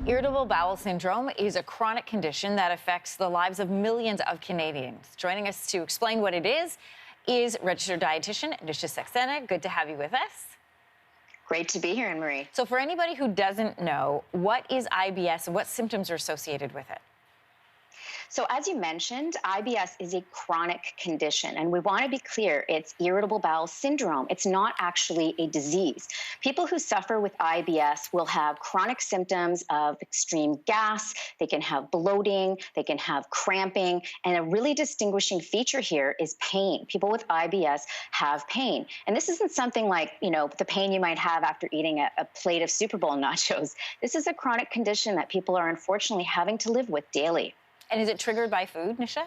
Irritable bowel syndrome is a chronic condition that affects the lives of millions of Canadians. Joining us to explain what it is registered dietitian Nishta Saxena. Good to have you with us. Great to be here, Anne-Marie. So for anybody who doesn't know, what is IBS and what symptoms are associated with it? So as you mentioned, IBS is a chronic condition, and we want to be clear, it's irritable bowel syndrome. It's not actually a disease. People who suffer with IBS will have chronic symptoms of extreme gas, they can have bloating, they can have cramping, and a really distinguishing feature here is pain. People with IBS have pain. And this isn't something like, the pain you might have after eating a plate of Super Bowl nachos. This is a chronic condition that people are unfortunately having to live with daily. And is it triggered by food, Nisha?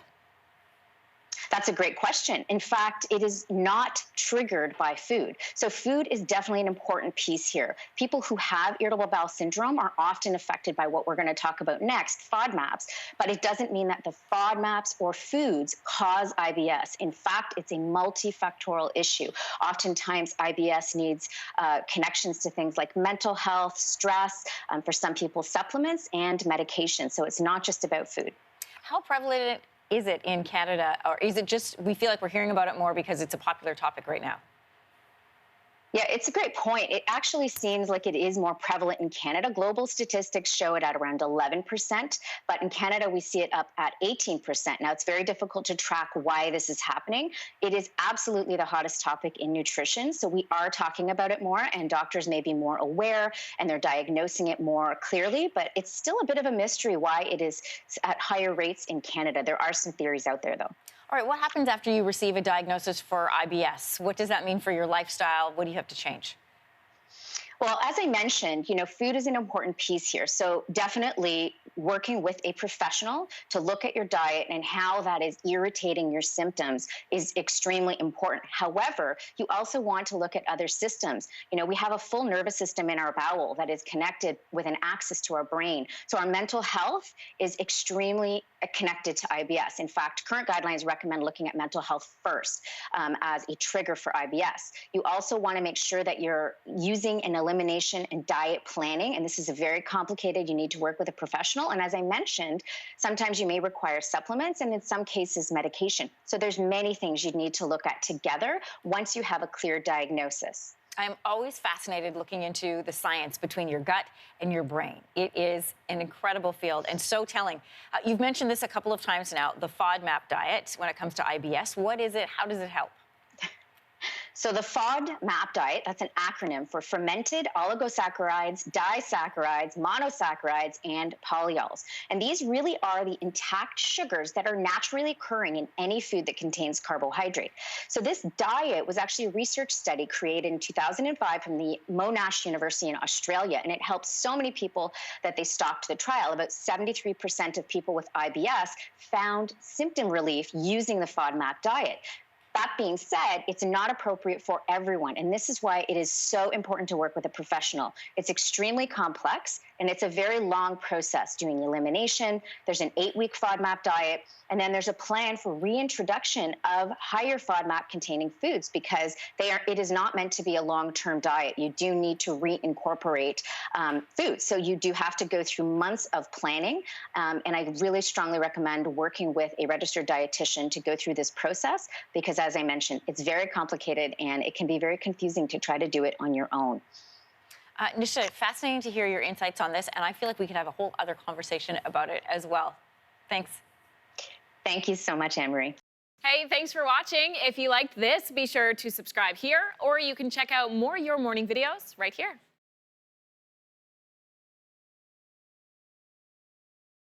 That's a great question. In fact, it is not triggered by food. So food is definitely an important piece here. People who have irritable bowel syndrome are often affected by what we're going to talk about next, FODMAPs. But it doesn't mean that the FODMAPs or foods cause IBS. In fact, it's a multifactorial issue. Oftentimes, IBS needs connections to things like mental health, stress, for some people, supplements and medication. So it's not just about food. How prevalent is it in Canada, or is it just we feel like we're hearing about it more because it's a popular topic right now? Yeah, it's a great point. It actually seems like it is more prevalent in Canada. Global statistics show it at around 11%, but in Canada, we see it up at 18%. Now, it's very difficult to track why this is happening. It is absolutely the hottest topic in nutrition, so we are talking about it more, and doctors may be more aware, and they're diagnosing it more clearly, but it's still a bit of a mystery why it is at higher rates in Canada. There are some theories out there, though. All right, what happens after you receive a diagnosis for IBS? What does that mean for your lifestyle? What do you have to change? Well, as I mentioned, food is an important piece here. So definitely working with a professional to look at your diet and how that is irritating your symptoms is extremely important. However, you also want to look at other systems. We have a full nervous system in our bowel that is connected with an axis to our brain. So our mental health is extremely connected to IBS. In fact, current guidelines recommend looking at mental health first as a trigger for IBS. You also want to make sure that you're using an elimination and diet planning, and this is very complicated. You need to work with a professional, and as I mentioned, sometimes you may require supplements and in some cases medication. So there's many things you need to look at together once you have a clear diagnosis. I'm always fascinated looking into the science between your gut and your brain. It is an incredible field and so telling. You've mentioned this a couple of times now, the FODMAP diet when it comes to IBS. What is it? How does it help? So the FODMAP diet, that's an acronym for fermented oligosaccharides, disaccharides, monosaccharides, and polyols. And these really are the intact sugars that are naturally occurring in any food that contains carbohydrate. So this diet was actually a research study created in 2005 from the Monash University in Australia, and it helped so many people that they stopped the trial. About 73% of people with IBS found symptom relief using the FODMAP diet. That being said, it's not appropriate for everyone, and this is why it is so important to work with a professional. It's extremely complex, and it's a very long process doing elimination. There's an 8-week FODMAP diet, and then there's a plan for reintroduction of higher FODMAP-containing foods because it is not meant to be a long-term diet. You do need to reincorporate foods, so you do have to go through months of planning, and I really strongly recommend working with a registered dietitian to go through this process because, as I mentioned, it's very complicated and it can be very confusing to try to do it on your own. Nishta, fascinating to hear your insights on this, and I feel like we could have a whole other conversation about it as well. Thanks. Thank you so much, Anne-Marie. Hey, thanks for watching. If you liked this, be sure to subscribe here, or you can check out more Your Morning videos right here.